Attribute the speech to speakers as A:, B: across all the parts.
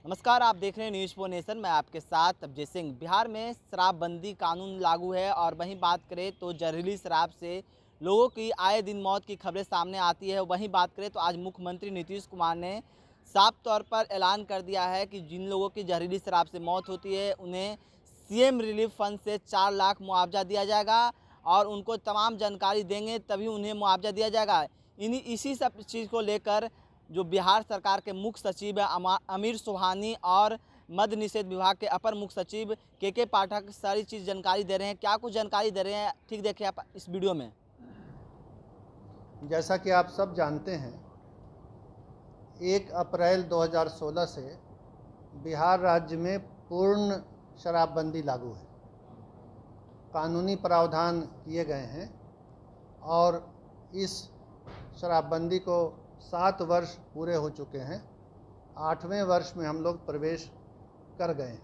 A: नमस्कार, आप देख रहे हैं न्यूज़ फॉर नेशन। मैं आपके साथ अभिजीत सिंह। बिहार में शराबबंदी कानून लागू है और वहीं बात करें तो जहरीली शराब से लोगों की आए दिन मौत की खबरें सामने आती है। वहीं बात करें तो आज मुख्यमंत्री नीतीश कुमार ने साफ तौर पर ऐलान कर दिया है कि जिन लोगों की जहरीली शराब से मौत होती है उन्हें सीएम रिलीफ फंड से 4 लाख मुआवजा दिया जाएगा और उनको तमाम जानकारी देंगे तभी उन्हें मुआवजा दिया जाएगा। इसी सब चीज़ को लेकर जो बिहार सरकार के मुख्य सचिव है अमीर सुहानी और मद्य निषेध विभाग के अपर मुख्य सचिव के पाठक सारी चीज़ जानकारी दे रहे हैं। क्या कुछ जानकारी दे रहे हैं, ठीक देखिए आप इस वीडियो में।
B: जैसा कि आप सब जानते हैं, 1 अप्रैल 2016 से बिहार राज्य में पूर्ण शराबबंदी लागू है। कानूनी प्रावधान किए गए हैं और इस शराबबंदी को 7 वर्ष पूरे हो चुके हैं। 8वें वर्ष में हम लोग प्रवेश कर गए हैं।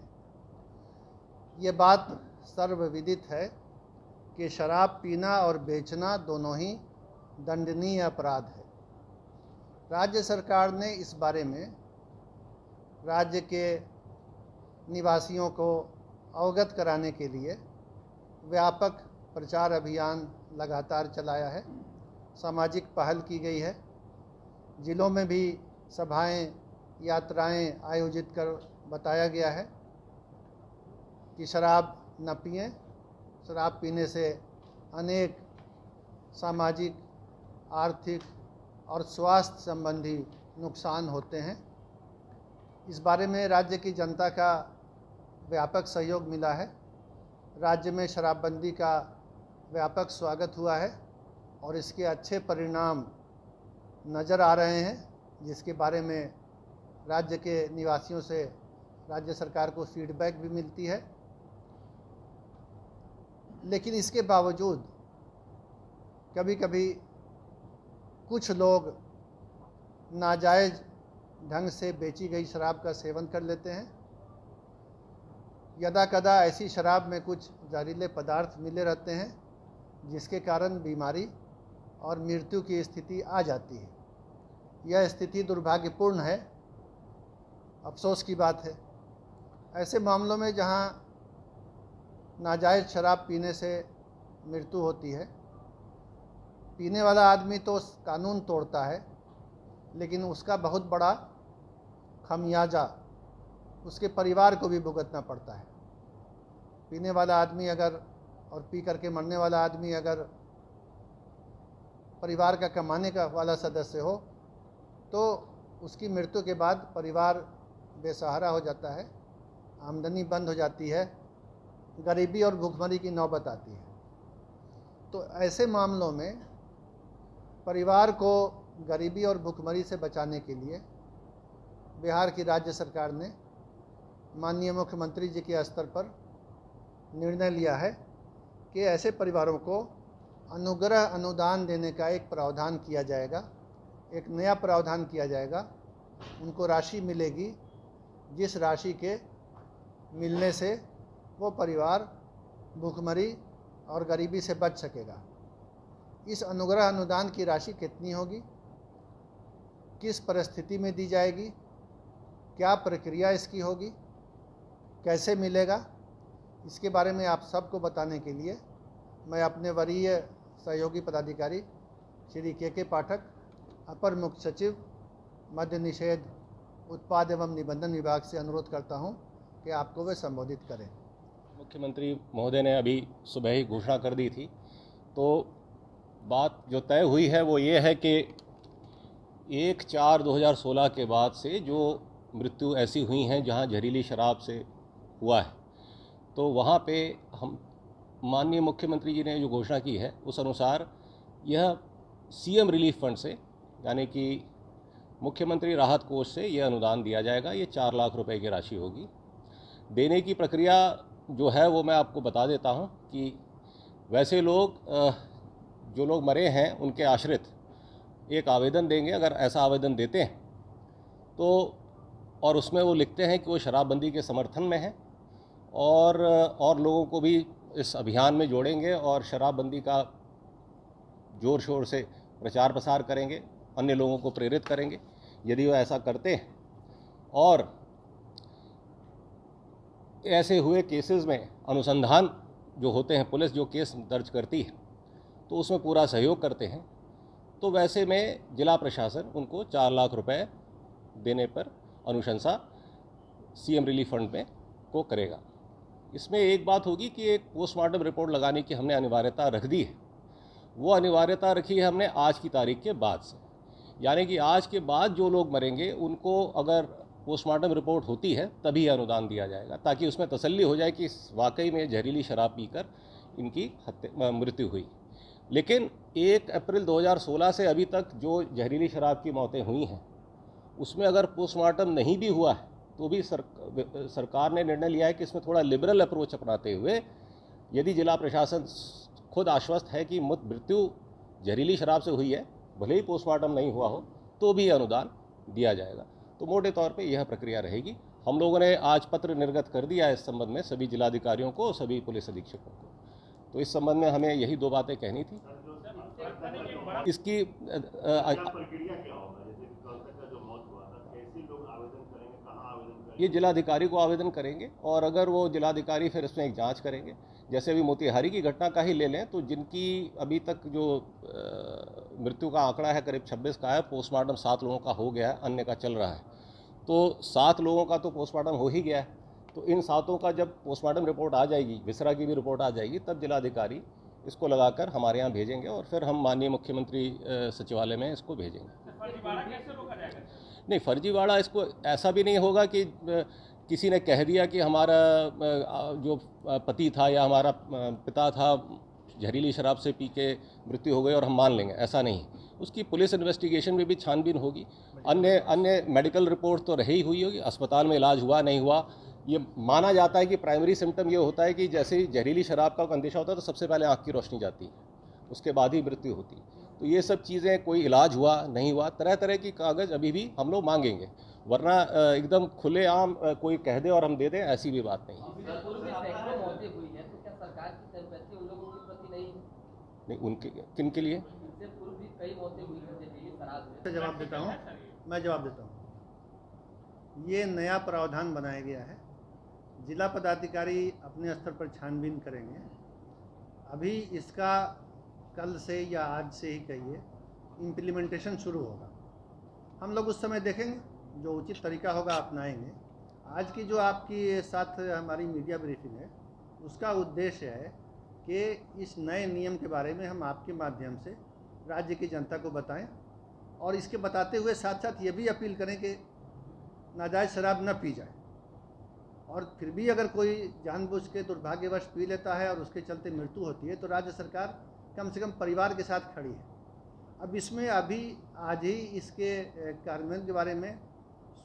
B: ये बात सर्वविदित है कि शराब पीना और बेचना दोनों ही दंडनीय अपराध है। राज्य सरकार ने इस बारे में राज्य के निवासियों को अवगत कराने के लिए व्यापक प्रचार अभियान लगातार चलाया है। सामाजिक पहल की गई है। जिलों में भी सभाएं, यात्राएं आयोजित कर बताया गया है कि शराब न पिएं। शराब पीने से अनेक सामाजिक, आर्थिक और स्वास्थ्य संबंधी नुकसान होते हैं। इस बारे में राज्य की जनता का व्यापक सहयोग मिला है। राज्य में शराबबंदी का व्यापक स्वागत हुआ है और इसके अच्छे परिणाम नज़र आ रहे हैं, जिसके बारे में राज्य के निवासियों से राज्य सरकार को फीडबैक भी मिलती है। लेकिन इसके बावजूद कभी कभी कुछ लोग नाजायज़ ढंग से बेची गई शराब का सेवन कर लेते हैं। यदा कदा ऐसी शराब में कुछ जहरीले पदार्थ मिले रहते हैं, जिसके कारण बीमारी और मृत्यु की स्थिति आ जाती है। यह स्थिति दुर्भाग्यपूर्ण है, अफसोस की बात है। ऐसे मामलों में जहां नाजायज़ शराब पीने से मृत्यु होती है, पीने वाला आदमी तो कानून तोड़ता है, लेकिन उसका बहुत बड़ा खमियाजा उसके परिवार को भी भुगतना पड़ता है। पीने वाला आदमी अगर और पी करके मरने वाला आदमी अगर परिवार का कमाने का वाला सदस्य हो तो उसकी मृत्यु के बाद परिवार बेसहारा हो जाता है, आमदनी बंद हो जाती है, गरीबी और भूखमरी की नौबत आती है। तो ऐसे मामलों में परिवार को गरीबी और भूखमरी से बचाने के लिए बिहार की राज्य सरकार ने माननीय मुख्यमंत्री जी के स्तर पर निर्णय लिया है कि ऐसे परिवारों को अनुग्रह अनुदान देने का एक प्रावधान किया जाएगा, एक नया प्रावधान किया जाएगा। उनको राशि मिलेगी जिस राशि के मिलने से वो परिवार भूखमरी और गरीबी से बच सकेगा। इस अनुग्रह अनुदान की राशि कितनी होगी, किस परिस्थिति में दी जाएगी, क्या प्रक्रिया इसकी होगी, कैसे मिलेगा, इसके बारे में आप सबको बताने के लिए मैं अपने वरीय सहयोगी पदाधिकारी श्री के पाठक, अपर मुख्य सचिव मद्य निषेध उत्पाद एवं निबंधन विभाग से अनुरोध करता हूं कि आपको वे संबोधित करें।
C: मुख्यमंत्री महोदय ने अभी सुबह ही घोषणा कर दी थी, तो बात जो तय हुई है वो ये है कि 1/4/2016 के बाद से जो मृत्यु ऐसी हुई हैं जहां जहरीली शराब से हुआ है, तो वहाँ पे हम माननीय मुख्यमंत्री जी ने जो घोषणा की है उस अनुसार यह सीएम रिलीफ फंड से, यानी कि मुख्यमंत्री राहत कोष से यह अनुदान दिया जाएगा। ये 4 लाख रुपए की राशि होगी। देने की प्रक्रिया जो है वो मैं आपको बता देता हूँ कि वैसे लोग जो लोग मरे हैं उनके आश्रित एक आवेदन देंगे। अगर ऐसा आवेदन देते हैं तो और उसमें वो लिखते हैं कि वो शराबबंदी के समर्थन में हैं और लोगों को भी इस अभियान में जोड़ेंगे और शराबबंदी का ज़ोर शोर से प्रचार प्रसार करेंगे, अन्य लोगों को प्रेरित करेंगे। यदि वो ऐसा करते हैं और ऐसे हुए केसेस में अनुसंधान जो होते हैं, पुलिस जो केस दर्ज करती है तो उसमें पूरा सहयोग करते हैं। तो वैसे में जिला प्रशासन उनको 4 लाख रुपए देने पर अनुशंसा सीएम रिलीफ फंड में को करेगा। इसमें एक बात होगी कि एक पोस्टमार्टम रिपोर्ट लगाने की हमने अनिवार्यता रख दी है। वो अनिवार्यता रखी है हमने आज की तारीख के बाद से, यानी कि आज के बाद जो लोग मरेंगे उनको अगर पोस्टमार्टम रिपोर्ट होती है तभी अनुदान दिया जाएगा, ताकि उसमें तसल्ली हो जाए कि वाकई में जहरीली शराब पीकर इनकी मृत्यु हुई। लेकिन 1 अप्रैल 2016 से अभी तक जो जहरीली शराब की मौतें हुई हैं उसमें अगर पोस्टमार्टम नहीं भी हुआ है तो भी सरकार ने निर्णय लिया है कि इसमें थोड़ा लिबरल अप्रोच अपनाते हुए यदि जिला प्रशासन खुद आश्वस्त है कि मृत्यु जहरीली शराब से हुई है, भले ही पोस्टमार्टम नहीं हुआ हो, तो भी अनुदान दिया जाएगा। तो मोटे तौर पे यह प्रक्रिया रहेगी। हम लोगों ने आज पत्र निर्गत कर दिया है इस संबंध में सभी जिलाधिकारियों को, सभी पुलिस अधीक्षकों को। तो इस संबंध में हमें यही 2 बातें कहनी थी। इसकी ये जिलाधिकारी को आवेदन करेंगे और अगर वो जिलाधिकारी फिर इसमें एक जांच करेंगे। जैसे अभी मोतिहारी की घटना का ही ले लें तो जिनकी अभी तक जो मृत्यु का आंकड़ा है करीब 26 का है, पोस्टमार्टम 7 लोगों का हो गया है, अन्य का चल रहा है। तो 7 लोगों का तो पोस्टमार्टम हो ही गया है। तो इन 7 का जब पोस्टमार्टम रिपोर्ट आ जाएगी, विसरा की भी रिपोर्ट आ जाएगी, तब जिलाधिकारी इसको लगाकर हमारे यहाँ भेजेंगे और फिर हम माननीय मुख्यमंत्री सचिवालय में इसको भेजेंगे। नहीं, फर्जीवाड़ा इसको ऐसा भी नहीं होगा कि किसी ने कह दिया कि हमारा जो पति था या हमारा पिता था जहरीली शराब से पी के मृत्यु हो गई और हम मान लेंगे, ऐसा नहीं। उसकी पुलिस इन्वेस्टिगेशन में भी छानबीन होगी। अन्य मेडिकल रिपोर्ट तो रही हुई होगी, अस्पताल में इलाज हुआ नहीं हुआ। ये माना जाता है कि प्राइमरी सिम्टम ये होता है कि जैसे ही जहरीली शराब का अंदेशा होता है तो सबसे पहले आँख की रोशनी जाती है, उसके बाद ही मृत्यु होती है। तो ये सब चीज़ें, कोई इलाज हुआ नहीं हुआ, तरह तरह की कागज़ अभी भी हम लोग मांगेंगे, वरना एकदम खुलेआम कोई कह दे और हम दे दें, ऐसी भी बात नहीं। नहीं, उनके किन के लिए
B: जवाब देता हूँ, मैं जवाब देता हूँ। ये नया प्रावधान बनाया गया है, जिला पदाधिकारी अपने स्तर पर छानबीन करेंगे। अभी इसका कल से या आज से ही कहिए इम्प्लीमेंटेशन शुरू होगा। हम लोग उस समय देखेंगे, जो उचित तरीका होगा अपनाएंगे। आज की जो आपकी साथ हमारी मीडिया ब्रीफिंग है, उसका उद्देश्य है कि इस नए नियम के बारे में हम आपके माध्यम से राज्य की जनता को बताएं और इसके बताते हुए साथ साथ ये भी अपील करें कि नाजायज़ शराब न पी जाए, और फिर भी अगर कोई जानबूझ के दुर्भाग्यवश पी लेता है और उसके चलते मृत्यु होती है तो राज्य सरकार कम से कम परिवार के साथ खड़ी है। अब इसमें अभी आज ही इसके कार्यान्वयन के बारे में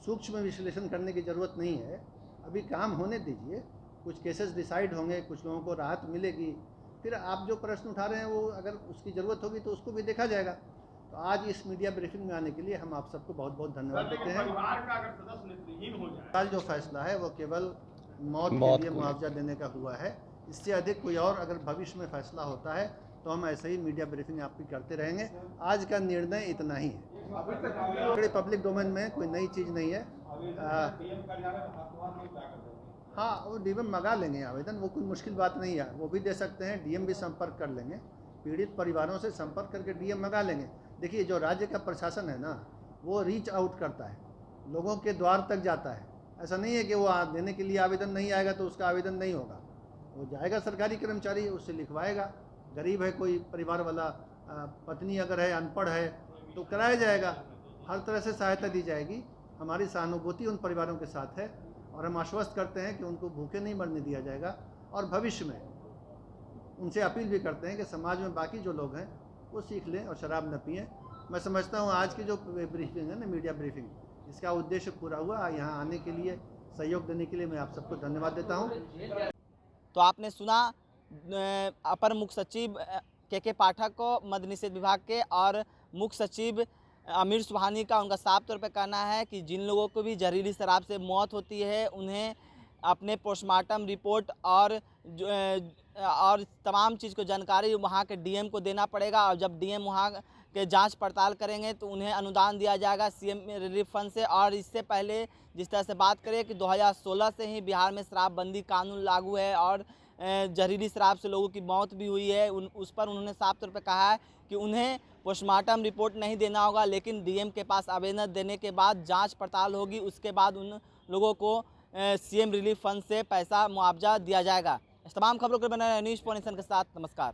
B: सूक्ष्म विश्लेषण करने की ज़रूरत नहीं है, अभी काम होने दीजिए। कुछ केसेस डिसाइड होंगे, कुछ लोगों को राहत मिलेगी, फिर आप जो प्रश्न उठा रहे हैं वो अगर उसकी ज़रूरत होगी तो उसको भी देखा जाएगा। तो आज इस मीडिया ब्रीफिंग में आने के लिए हम आप सबको बहुत बहुत धन्यवाद देते हैं। कल जो फैसला है वो केवल मौत के लिए मुआवजा देने का हुआ है, इससे अधिक कोई और अगर भविष्य में फैसला होता है तो हम ऐसे ही मीडिया ब्रीफिंग आपकी करते रहेंगे। आज का निर्णय इतना ही है, पब्लिक डोमेन में कोई नई चीज़ नहीं है। हाँ, वो डीएम मंगा लेंगे आवेदन, वो कोई मुश्किल बात नहीं है, वो भी दे सकते हैं। डीएम भी संपर्क कर लेंगे, पीड़ित परिवारों से संपर्क करके डीएम मंगा लेंगे। देखिए, जो राज्य का प्रशासन है ना, वो रीच आउट करता है, लोगों के द्वार तक जाता है। ऐसा नहीं है कि वो देने के लिए आवेदन नहीं आएगा तो उसका आवेदन नहीं होगा, वो जाएगा, सरकारी कर्मचारी उससे लिखवाएगा। गरीब है कोई परिवार वाला, पत्नी अगर है, अनपढ़ है, तो कराया जाएगा। हर तरह से सहायता दी जाएगी। हमारी सहानुभूति उन परिवारों के साथ है और हम आश्वस्त करते हैं कि उनको भूखे नहीं मरने दिया जाएगा। और भविष्य में उनसे अपील भी करते हैं कि समाज में बाकी जो लोग हैं वो सीख लें और शराब न पिएं। मैं समझता हूँ आज की जो ब्रीफिंग है ना, मीडिया ब्रीफिंग, इसका उद्देश्य पूरा हुआ। यहाँ आने के लिए, सहयोग देने के लिए मैं आप सबको धन्यवाद देता हूँ।
A: तो आपने सुना अपर मुख्य सचिव के पाठक को मद्य निषेध विभाग के, और मुख्य सचिव आमिर सुबहानी का उनका साफ तौर पे कहना है कि जिन लोगों को भी जहरीली शराब से मौत होती है उन्हें अपने पोस्टमार्टम रिपोर्ट और तमाम चीज़ को जानकारी वहाँ के डीएम को देना पड़ेगा। और जब डीएम वहाँ के जांच पड़ताल करेंगे तो उन्हें अनुदान दिया जाएगा सीएम रिलीफ फंड से। और इससे पहले जिस तरह से बात करें कि 2016 से ही बिहार में शराबबंदी कानून लागू है और जहरीली शराब से लोगों की मौत भी हुई है, उस पर उन्होंने साफ तौर पर कहा है कि उन्हें पोस्टमार्टम रिपोर्ट नहीं देना होगा, लेकिन डीएम के पास आवेदन देने के बाद जांच पड़ताल होगी, उसके बाद उन लोगों को सीएम रिलीफ फंड से पैसा मुआवजा दिया जाएगा। इस तमाम खबरों के बने न्यूज़ पॉइंट के साथ नमस्कार।